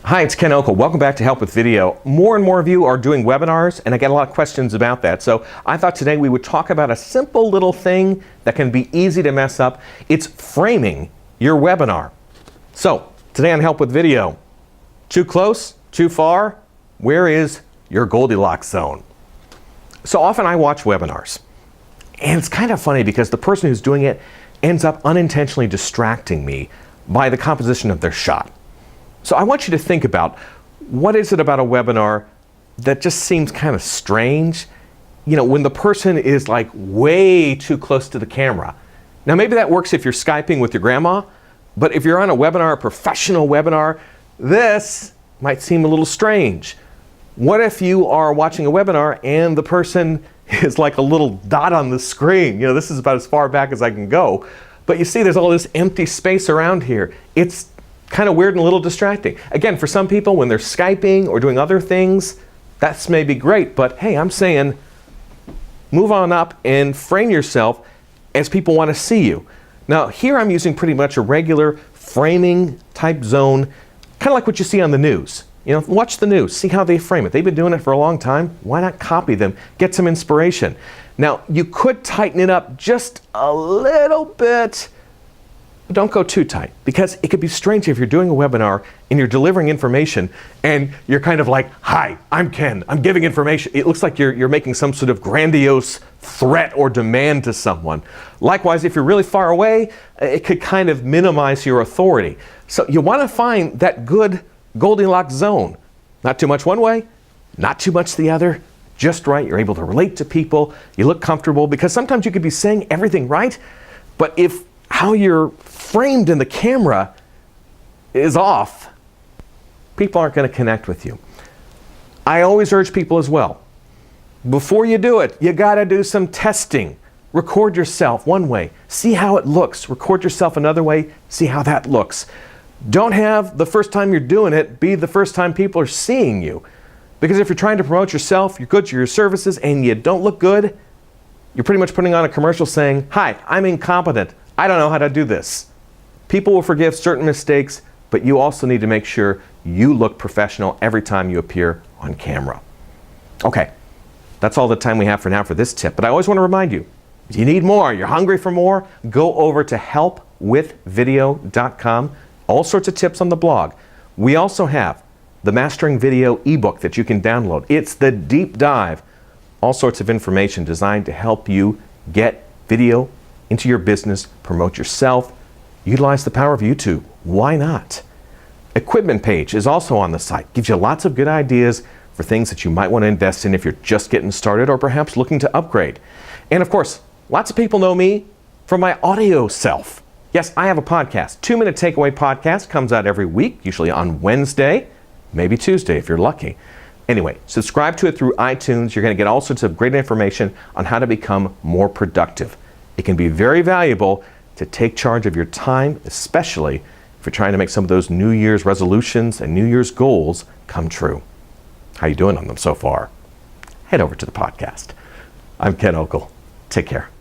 Hi, it's Ken Okel. Welcome back to Help with Video. More and more of you are doing webinars, and I get a lot of questions about that. So I thought today we would talk about a simple little thing that can be easy to mess up. It's framing your webinar. So today on Help with Video, too close, too far, where is your Goldilocks zone? So often I watch webinars, and it's kind of funny because the person who's doing it ends up unintentionally distracting me by the composition of their shot. So I want you to think about, what is it about a webinar that just seems kind of strange? You know, when the person is like way too close to the camera. Now maybe that works if you're Skyping with your grandma, but if you're on a webinar, a professional webinar, this might seem a little strange. What if you are watching a webinar and the person is like a little dot on the screen? You know, this is about as far back as I can go. But you see there's all this empty space around here. It's kind of weird and a little distracting. Again, for some people, when they're Skyping or doing other things, that's maybe great, but hey, I'm saying move on up and frame yourself as people want to see you. Now, here I'm using pretty much a regular framing type zone, kind of like what you see on the news. You know, watch the news, see how they frame it. They've been doing it for a long time. Why not copy them? Get some inspiration. Now, you could tighten it up just a little bit. Don't go too tight, because it could be strange if you're doing a webinar and you're delivering information and you're kind of like, hi, I'm Ken, I'm giving information. It looks like you're making some sort of grandiose threat or demand to someone. Likewise, if you're really far away, it could kind of minimize your authority. So you want to find that good Goldilocks zone. Not too much one way, not too much the other, just right. You're able to relate to people, you look comfortable, because sometimes you could be saying everything right, but if how you're framed in the camera is off, people aren't going to connect with you. I always urge people as well, before you do it, you got to do some testing. Record yourself one way, see how it looks. Record yourself another way, see how that looks. Don't have the first time you're doing it be the first time people are seeing you. Because if you're trying to promote yourself, your goods, your services, and you don't look good, you're pretty much putting on a commercial saying, hi, I'm incompetent. I don't know how to do this. People will forgive certain mistakes, but you also need to make sure you look professional every time you appear on camera. Okay, that's all the time we have for now for this tip, but I always want to remind you, if you need more, you're hungry for more, go over to helpwithvideo.com. All sorts of tips on the blog. We also have the Mastering Video ebook that you can download. It's the deep dive. All sorts of information designed to help you get video into your business, promote yourself, utilize the power of YouTube. Why not? Equipment page is also on the site. Gives you lots of good ideas for things that you might want to invest in if you're just getting started or perhaps looking to upgrade. And of course, lots of people know me from my audio self. Yes, I have a podcast. 2-Minute Takeaway podcast comes out every week, usually on Wednesday, maybe Tuesday if you're lucky. Anyway, subscribe to it through iTunes. You're going to get all sorts of great information on how to become more productive. It can be very valuable to take charge of your time, especially if you're trying to make some of those New Year's resolutions and New Year's goals come true. How you doing on them so far? Head over to the podcast. I'm Ken Okel. Take care.